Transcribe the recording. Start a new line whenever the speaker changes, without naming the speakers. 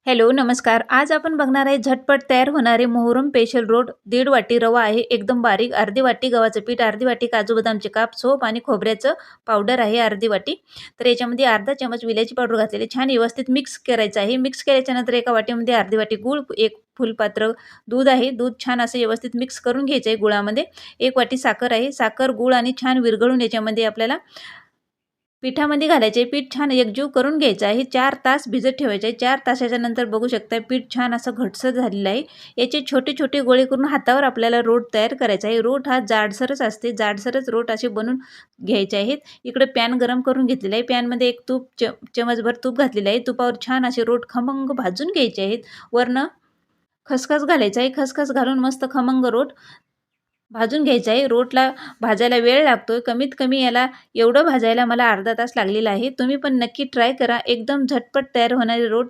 Hello नमस्कार. आज आपण बघणार आहे झटपट तयार होणारे मोहरम स्पेशल रोड. 1.5 वाटी रवा आहे एकदम बारीक, अर्धी वाटी गव्हाचं पीठ, अर्धी वाटी काजू बदामचे काप, सोप आणि खोबऱ्याचं पावडर आहे अर्धी वाटी. तर याच्यामध्ये अर्धा चमच विलायची पावडर घातलेली छान व्यवस्थित मिक्स करायचं आहे. मिक्स केल्याच्या नंतर एका वाटीमध्ये अर्धी वाटी गूळ, एक फुलपात्र दूध आहे. दूध छान असं व्यवस्थित मिक्स करून घ्यायचं आहे गुळामध्ये. 1 वाटी साखर आहे. साखर, गूळ आणि छान विरघळून याच्यामध्ये आपल्याला पिठामध्ये घालायचे. पीठ छान एकजीव करून घ्यायचं आहे. 4 तास भिजत ठेवायचे आहे. 4 तासाच्या नंतर बघू शकता पीठ छान असं घट्टसर झालेलं आहे. याचे छोटे-छोटे गोळे करून हातावर आपल्याला रोट तयार करायचा आहे. रोट हा जाडसरच असते. जाडसरच रोट असे बनवून घ्यायचे आहेत. इकडे पॅन गरम करून घेतलेला आहे. पॅनमध्ये एक चमचभर तूप घातलेलं आहे. तुपावर छान असे रोट खमंग भाजून घ्यायचे आहेत. वरनं खसखस घालायचं आहे. खसखस घालून मस्त खमंग रोट भाजून घ्यायचं आहे. रोटला भाजायला वेळ लागतोय. कमीत कमी याला एवढं भाजायला मला अर्धा तास लागलेला आहे. तुम्ही पण नक्की ट्राय करा. एकदम झटपट तयार होणारे रोट